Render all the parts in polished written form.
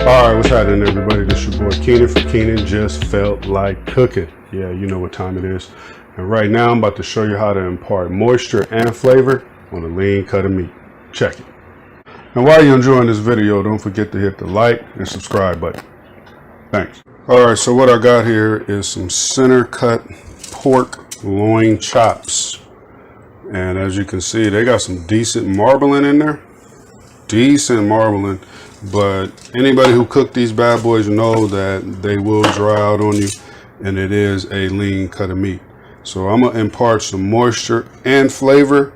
Alright, what's happening everybody? This is your boy Keenan from Keenan Just Felt Like Cooking. Yeah, you know what time it is. And right now I'm about to show you how to impart moisture and flavor on a lean cut of meat. Check it. And while you're enjoying this video, don't forget to hit the like and subscribe button. Thanks. Alright, so what I got here is some center cut pork loin chops. And as you can see, they got some decent marbling in there. Decent marbling. But anybody who cooked these bad boys know that they will dry out on you, and it is a lean cut of meat. So I'm gonna impart some moisture and flavor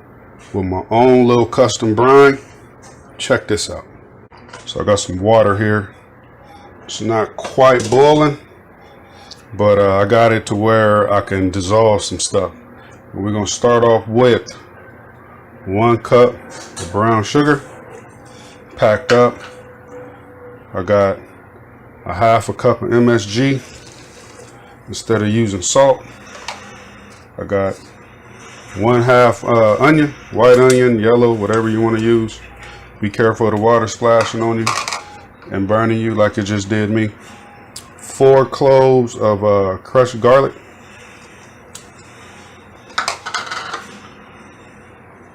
with my own little custom brine. Check this out. So I got some water here. It's not quite boiling, but I got it to where I can dissolve some stuff. And we're gonna start off with 1 cup of brown sugar packed up. I got a 1/2 cup of MSG instead of using salt. I got 1/2 onion, white onion, yellow, whatever you want to use. Be careful of the water splashing on you and burning you like it just did me. 4 cloves of crushed garlic.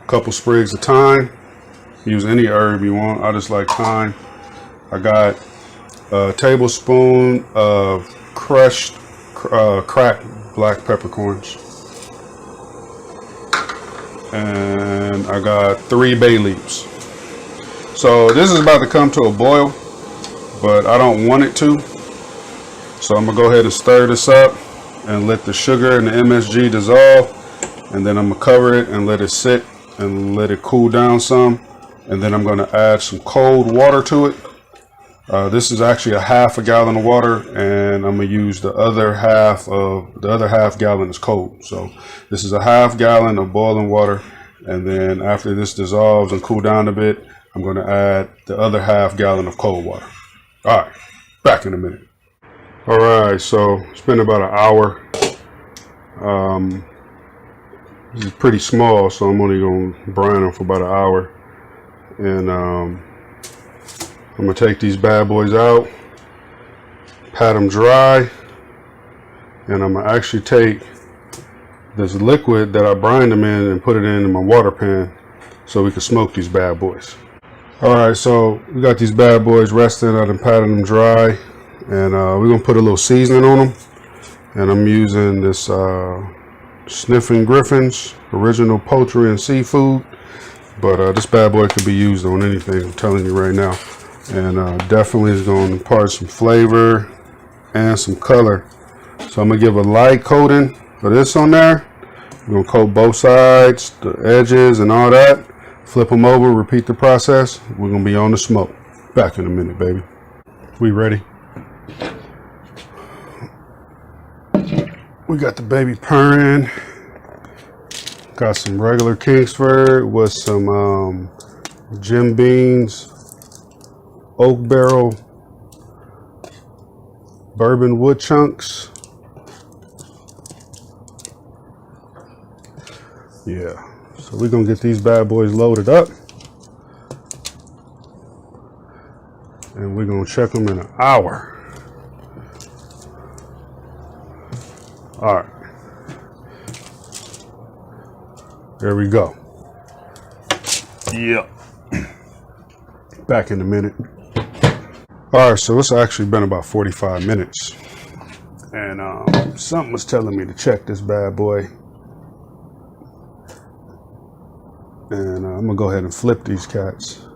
A couple sprigs of thyme. Use any herb you want. I just like thyme. I got a tablespoon of crushed cracked black peppercorns, and I got 3 bay leaves. So this is about to come to a boil, but I don't want it to, so I'm gonna go ahead and stir this up and let the sugar and the MSG dissolve, and then I'm gonna cover it and let it sit and let it cool down some, and then I'm gonna add some cold water to it. This is actually a 1/2 gallon of water, and I'm gonna use the other half gallon is cold. So this is a 1/2 gallon of boiling water, and then after this dissolves and cool down a bit, I'm gonna add the other 1/2 gallon of cold water. All right, back in a minute. All right, so it's been about an hour. This is pretty small, so I'm only gonna brine them for about an hour, and I'm gonna take these bad boys out, pat them dry, and I'm gonna actually take this liquid that I brined them in and put it in my water pan so we can smoke these bad boys. Alright, so we got these bad boys resting. I done patted them dry, and we're gonna put a little seasoning on them. And I'm using this SniffinGriffin's original poultry and seafood, but this bad boy could be used on anything, I'm telling you right now. And definitely is going to impart some flavor and some color. So I'm going to give a light coating of this on there. We're going to coat both sides, the edges and all that. Flip them over, repeat the process. We're going to be on the smoke. Back in a minute, baby. We ready? We got the baby purring. Got some regular Kingsford with some Jim beans, oak barrel, bourbon wood chunks. Yeah, so we're gonna get these bad boys loaded up, and we're gonna check them in an hour. All right, there we go. Yep. Back in a minute. All right, so it's actually been about 45 minutes, and something was telling me to check this bad boy, and I'm gonna go ahead and flip these cats.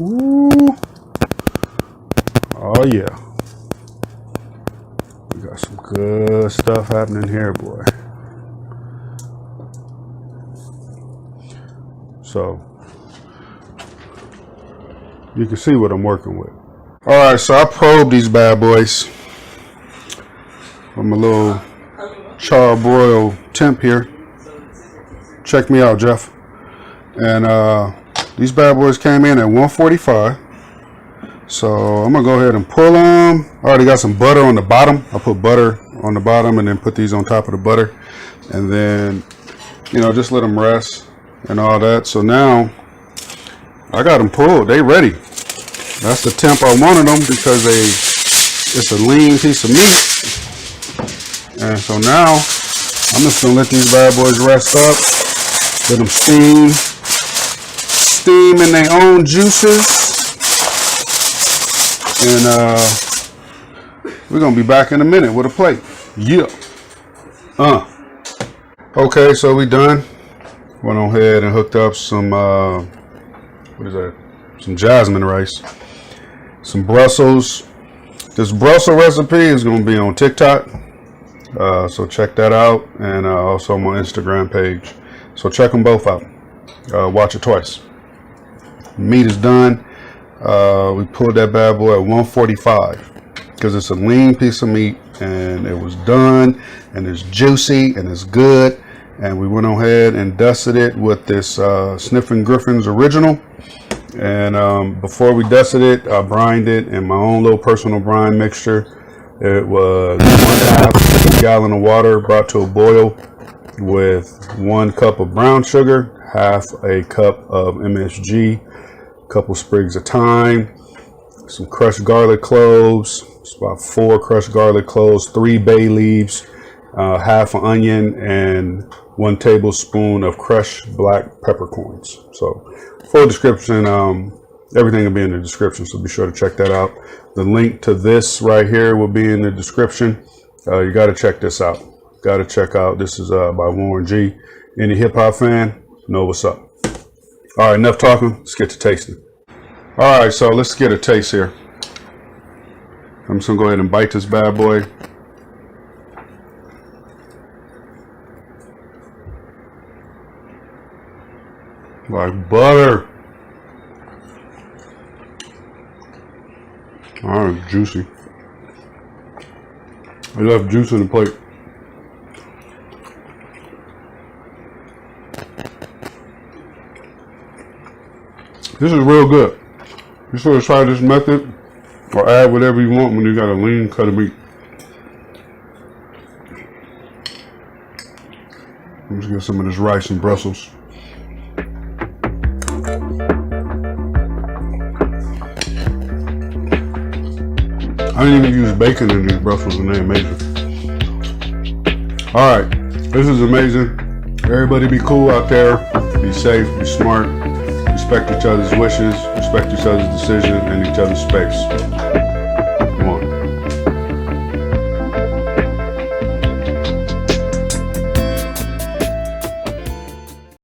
Ooh. Oh yeah, we got some good stuff happening here, boy. So you can see what I'm working with. All right, so I probed these bad boys. I'm a little charbroil temp here. Check me out, Jeff. And these bad boys came in at 145. So I'm gonna go ahead and pull them. I already got some butter on the bottom. I put butter on the bottom and then put these on top of the butter, and then, you know, just let them rest. and all that. So now I got them pulled. They ready. That's the temp I wanted them because it's a lean piece of meat. And so now I'm just gonna let these bad boys rest up, let them steam in their own juices, and we're gonna be back in a minute with a plate. Yeah. Okay, so we done. Went on ahead and hooked up some what is that? Some jasmine rice, some Brussels. This Brussels recipe is gonna be on TikTok. So check that out, and also on my Instagram page. So check them both out. Watch it twice. Meat is done. We pulled that bad boy at 145 because it's a lean piece of meat, and it was done, and it's juicy, and it's good. And we went on ahead and dusted it with this SniffinGriffin's original. And before we dusted it, I brined it in my own little personal brine mixture. It was 1/2 gallon of water brought to a boil with 1 cup of brown sugar, 1/2 a cup of MSG, a couple sprigs of thyme, some crushed garlic cloves. It's about 4 crushed garlic cloves, 3 bay leaves, 1/2 an onion, and 1 tablespoon of crushed black peppercorns. So full description, everything will be in the description, so be sure to check that out. The link to this right here will be in the description. You got to check this out. Got to check out. This is by Warren G. Any hip hop fan, know what's up. All right, enough talking. Let's get to tasting. All right, so let's get a taste here. I'm just gonna go ahead and bite this bad boy. Like butter. All right, juicy. I love juice in the plate. This is real good. You should try this method, or add whatever you want when you got a lean cut of meat. I'm just get some of this rice and Brussels. I didn't even use bacon in these Brussels, and they're amazing. All right, this is amazing. Everybody be cool out there. Be safe, be smart, respect each other's wishes, respect each other's decision, and each other's space.